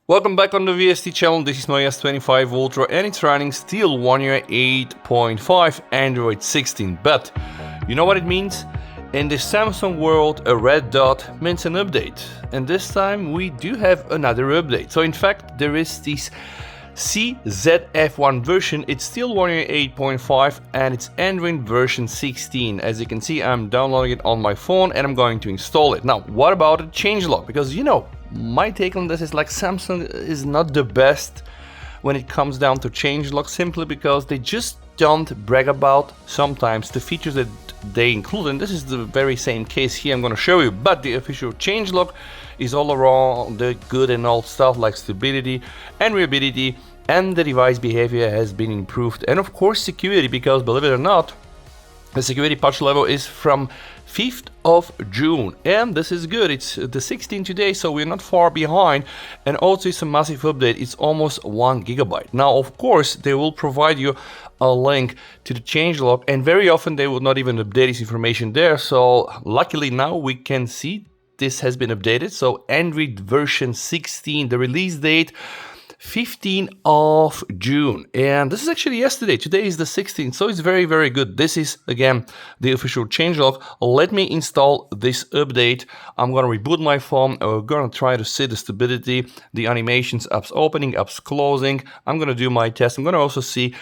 Welcome back on the VST channel. This is my S25 Ultra and it's running still One UI 8.5 Android 16. But you know what it means? In the Samsung world, a red dot means an update. And this time we do have another update. So in fact, there is this CZF1 version. It's still One UI 8.5 and it's Android version 16. As you can see, I'm downloading it on my phone and I'm going to install it. Now, what about a changelog? Because my take on this is like Samsung is not the best when it comes down to changelog, simply because they just don't brag about sometimes the features that they include, and this is the very same case here I'm going to show you. But the official changelog is all around the good and old stuff like stability and reliability, and the device behavior has been improved, and of course security, because believe it or not, the security patch level is from 5th of June, and this is good. It's the 16th today, so we're not far behind, and also it's a massive update. It's almost 1 GB. Now, of course, they will provide you a link to the changelog, and very often they will not even update this information there. So luckily now we can see this has been updated. So Android version 16, the release date 15th of June, and this is actually yesterday. Today is the 16th, so it's very, very good. This is again the official changelog. Let me install this update. I'm gonna reboot my phone. We're gonna try to see the stability, the animations, apps opening, apps closing. I'm gonna do my test. I'm gonna also see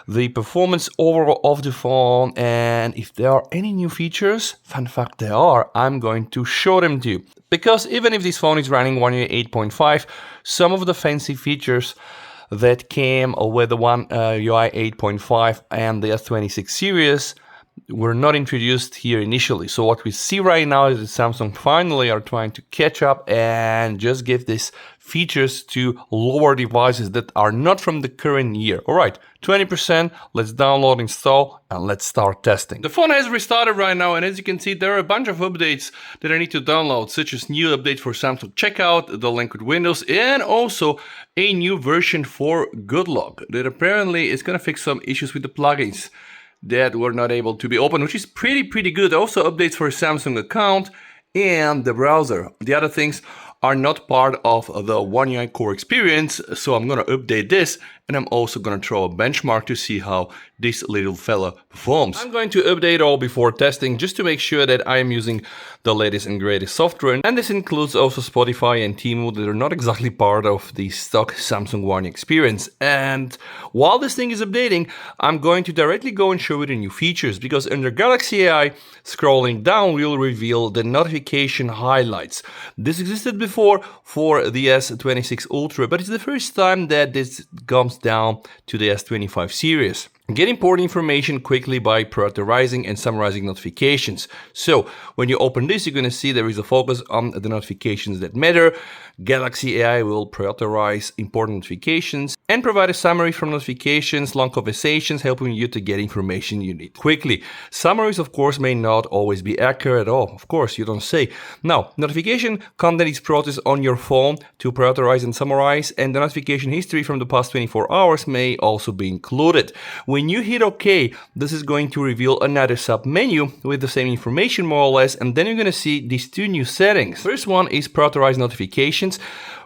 the performance overall of the phone, and if there are any new features, fun fact, there are, I'm going to show them to you. Because even if this phone is running One UI 8.5, some of the fancy features that came with the One UI 8.5 and the S26 series were not introduced here initially. So what we see right now is that Samsung finally are trying to catch up and just give these features to lower devices that are not from the current year. All right, 20%, let's download, install, and let's start testing. The phone has restarted right now, and as you can see, there are a bunch of updates that I need to download, such as new update for Samsung Checkout, the link with Windows, and also a new version for GoodLog that apparently is gonna fix some issues with the plugins that were not able to be opened, which is pretty good. Also updates for Samsung account and the browser. The other things are not part of the One UI core experience, so I'm gonna update this, and I'm also gonna throw a benchmark to see how this little fella performs. I'm going to update all before testing, just to make sure that I'm using the latest and greatest software, and this includes also Spotify and Temu that are not exactly part of the stock Samsung One experience. And while this thing is updating, I'm going to directly go and show you the new features, because under Galaxy AI, scrolling down will reveal the notification highlights. This existed before for the S26 Ultra, but it's the first time that this comes down to the S25 series. Get important information quickly by prioritizing and summarizing notifications. So when you open this, you're going to see there is a focus on the notifications that matter. Galaxy AI will prioritize important notifications and provide a summary from notifications, long conversations, helping you to get information you need quickly. Summaries, of course, may not always be accurate at all. Of course, you don't say. Now, notification content is processed on your phone to prioritize and summarize, and the notification history from the past 24 hours may also be included. When you hit OK, this is going to reveal another sub-menu with the same information more or less, and then you're going to see these two new settings. First one is prioritize notifications.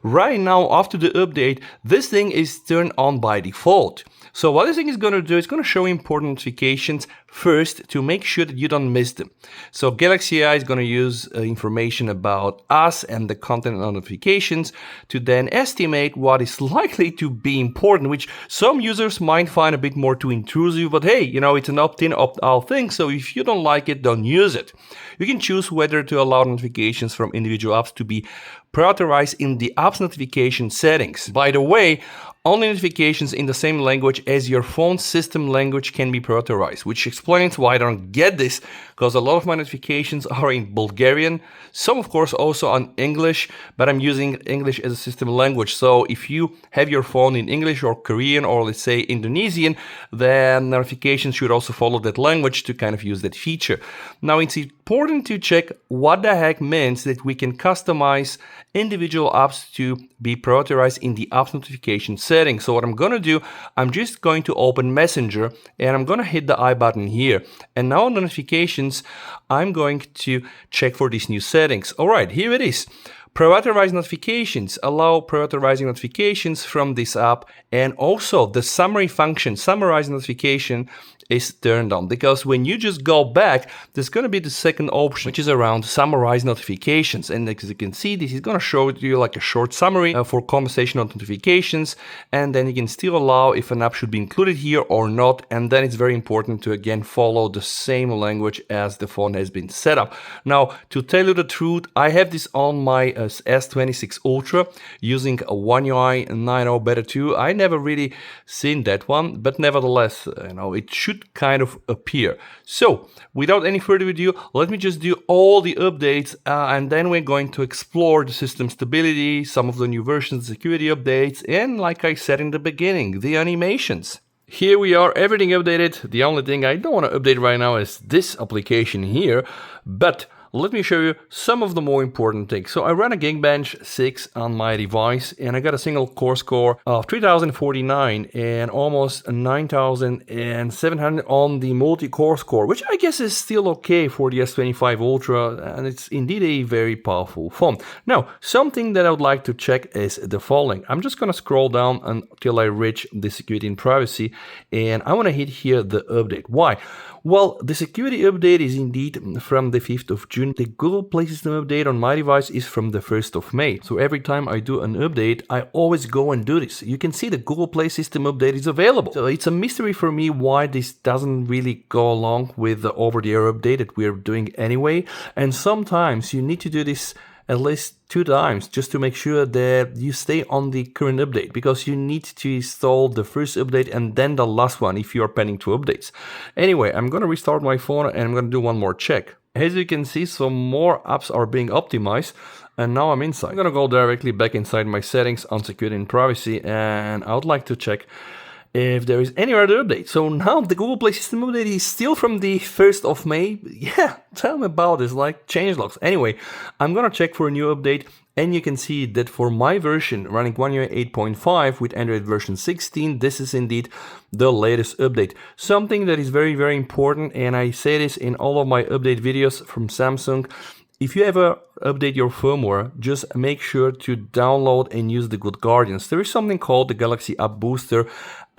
Right now, after the update, this thing is turned on by default. So what this thing is going to do, it's going to show important notifications first to make sure that you don't miss them. So Galaxy AI is going to use information about us and the content of notifications to then estimate what is likely to be important, which some users might find a bit more too intrusive, but hey, it's an opt-in, opt-out thing, so if you don't like it, don't use it. You can choose whether to allow notifications from individual apps to be prioritized in the apps notification settings. By the way, only notifications in the same language as your phone's system language can be prioritized, which explains why I don't get this, because a lot of my notifications are in Bulgarian, some of course also on English, but I'm using English as a system language. So if you have your phone in English or Korean or let's say Indonesian, then notifications should also follow that language to kind of use that feature. Now it's important to check what the heck means that we can customize individual apps to be prioritized in the apps notification settings. So what I'm going to do, I'm just going to open Messenger and I'm going to hit the I button here. And now on notifications, I'm going to check for these new settings. All right, here it is. Prioritized notifications allow prioritizing notifications from this app, and also the summary function, summarize notification, is turned on, because when you just go back, there's going to be the second option, which is around summarize notifications. And as you can see, this is going to show you like a short summary for conversational notifications, and then you can still allow if an app should be included here or not. And then it's very important to again follow the same language as the phone has been set up. Now, to tell you the truth, I have this on my S26 Ultra using a One UI 9.0 Beta 2. I never really seen that one, but nevertheless, it should kind of appear. So without any further ado, let me just do all the updates and then we're going to explore the system stability, some of the new versions, security updates, and like I said in the beginning, the animations. Here we are, everything updated. The only thing I don't want to update right now is this application here, but let me show you some of the more important things. So I run a Geekbench 6 on my device, and I got a single core score of 3049 and almost 9700 on the multi-core score, which I guess is still okay for the S25 Ultra, and it's indeed a very powerful phone. Now, something that I would like to check is the following. I'm just going to scroll down until I reach the security and privacy, and I want to hit here the update. Why? Well, the security update is indeed from the 5th of June. The Google Play System update on my device is from the 1st of May. So every time I do an update, I always go and do this. You can see the Google Play System update is available. So it's a mystery for me why this doesn't really go along with the over-the-air update that we're doing anyway. And sometimes you need to do this at least 2 times just to make sure that you stay on the current update, because you need to install the first update and then the last one if you are planning 2 updates. Anyway, I'm going to restart my phone and I'm going to do one more check. As you can see, some more apps are being optimized, and now I'm inside. I'm going to go directly back inside my settings on security and privacy, and I would like to check if there is any other update. So now the Google Play System update is still from the 1st of May. Yeah, tell me about this, like changelogs. Anyway, I'm gonna check for a new update, and you can see that for my version running One UI 8.5 with Android version 16, this is indeed the latest update. Something that is very, very important, and I say this in all of my update videos from Samsung. If you ever update your firmware, just make sure to download and use the good guardians. There is something called the Galaxy App Booster,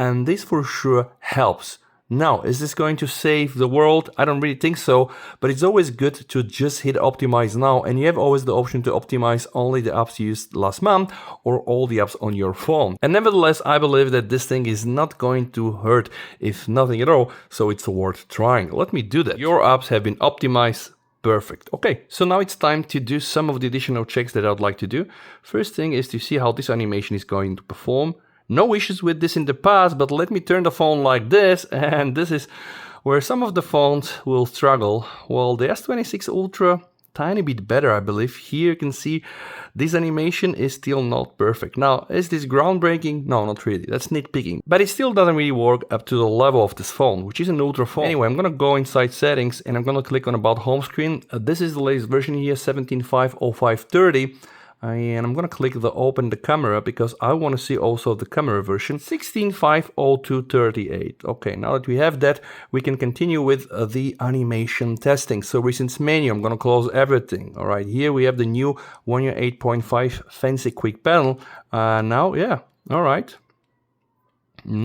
and this for sure helps. Now, is this going to save the world? I don't really think so, but it's always good to just hit optimize now, and you have always the option to optimize only the apps you used last month or all the apps on your phone. And nevertheless, I believe that this thing is not going to hurt, if nothing at all, so it's worth trying. Let me do that. Your apps have been optimized. Perfect. Okay, so now it's time to do some of the additional checks that I'd like to do. First thing is to see how this animation is going to perform. No issues with this in the past, but let me turn the phone like this, and this is where some of the phones will struggle. Well, the S26 Ultra, tiny bit better, I believe. Here you can see this animation is still not perfect. Now, is this groundbreaking? No, not really. That's nitpicking. But it still doesn't really work up to the level of this phone, which is an Ultra phone. Anyway, I'm gonna go inside settings and I'm gonna click on About Home Screen. This is the latest version here, 17.5.05.30. And I'm gonna click the open the camera because I want to see also the camera version 16.5.02.38. Okay, now that we have that, we can continue with the animation testing. So recent menu, I'm gonna close everything. All right, here we have the new One UI 8.5 fancy quick panel. Now, yeah, all right.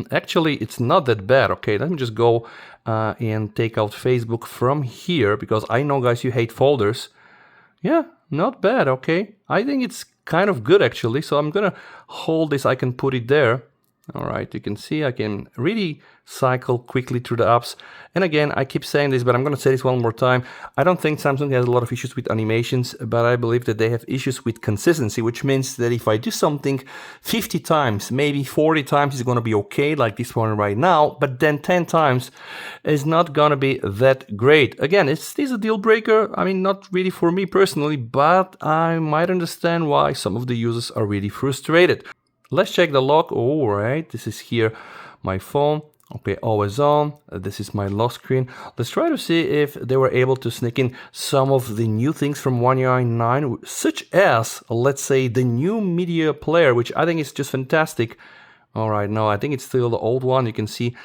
Actually, it's not that bad. Okay, let me just go and take out Facebook from here because I know, guys, you hate folders. Yeah, not bad, okay. I think it's kind of good actually, so I'm gonna hold this, I can put it there. All right, you can see I can really cycle quickly through the apps. And again, I keep saying this, but I'm gonna say this one more time. I don't think Samsung has a lot of issues with animations, but I believe that they have issues with consistency, which means that if I do something 50 times, maybe 40 times is gonna be okay, like this one right now, but then 10 times is not gonna be that great. Again, is this a deal breaker? I mean, not really for me personally, but I might understand why some of the users are really frustrated. Let's check the lock. All right, this is here my phone. Okay, always on. This is my lock screen. Let's try to see if they were able to sneak in some of the new things from One UI 9, such as, let's say, the new media player, which I think is just fantastic. All right, no, I think it's still the old one. You can see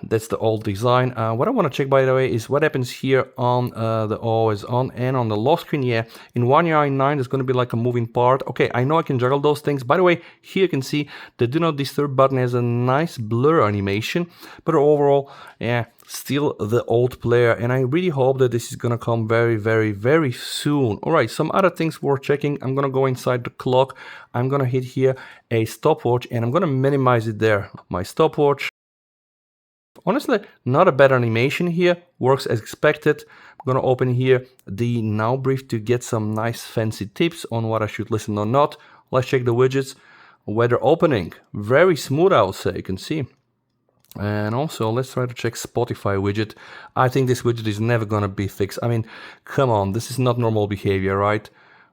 that's the old design. What I want to check, by the way, is what happens here on the always on and on the lock screen. Yeah, in One UI 9, there's going to be like a moving part. Okay, I know I can juggle those things. By the way, here you can see the Do Not Disturb button has a nice blur animation, but overall, yeah, still the old player, and I really hope that this is gonna come very, very, very soon. All right, some other things worth checking. I'm gonna go inside the clock. I'm gonna hit here a stopwatch, and I'm gonna minimize it there. My stopwatch. Honestly, not a bad animation here. Works as expected. I'm gonna open here the Now brief to get some nice fancy tips on what I should listen or not. Let's check the widgets. Weather opening. Very smooth, I would say. You can see. And also, let's try to check Spotify widget. I think this widget is never gonna be fixed. I mean, come on, this is not normal behavior, right?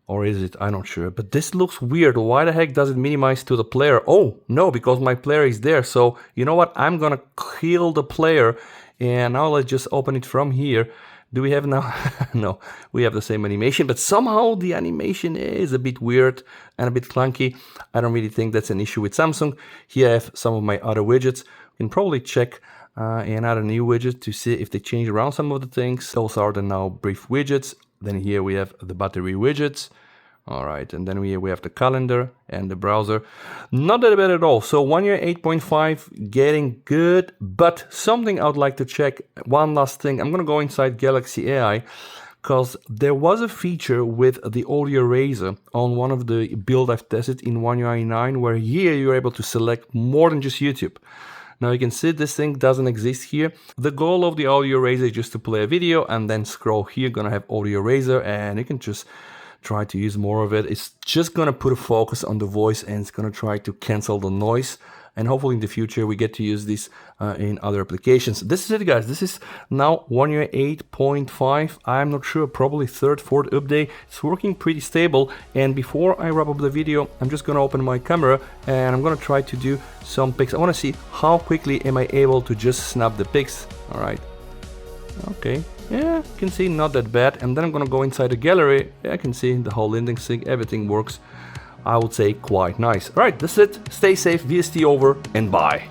Or is it? I'm not sure. But this looks weird. Why the heck does it minimize to the player? Oh, no, because my player is there. So, you know what? I'm gonna kill the player. And now let's just open it from here. Do we have now? No, we have the same animation, but somehow the animation is a bit weird and a bit clunky. I don't really think that's an issue with Samsung. Here I have some of my other widgets. You can probably check another new widget to see if they change around some of the things. Those are the Now brief widgets. Then here we have the battery widgets. All right, and then we have the calendar and the browser. Not that bad at all. So One UI 8.5 getting good, but something I would like to check. One last thing, I'm gonna go inside Galaxy AI, because there was a feature with the audio eraser on one of the build I've tested in One UI 9, where here you're able to select more than just YouTube. Now you can see this thing doesn't exist here. The goal of the audio eraser is just to play a video and then scroll here, gonna have audio eraser, and you can just try to use more of it. It's just gonna put a focus on the voice, and it's gonna try to cancel the noise. And hopefully in the future we get to use this in other applications. This is it, guys. This is now One UI 8.5. I'm not sure, probably third, fourth update. It's working pretty stable. And before I wrap up the video, I'm just gonna open my camera and I'm gonna try to do some pics. I wanna see how quickly am I able to just snap the pics. All right. Okay. Yeah, you can see not that bad. And then I'm gonna go inside the gallery. Yeah, I can see the whole indexing, everything works. I would say quite nice. All right, that's it. Stay safe, VST over, and bye.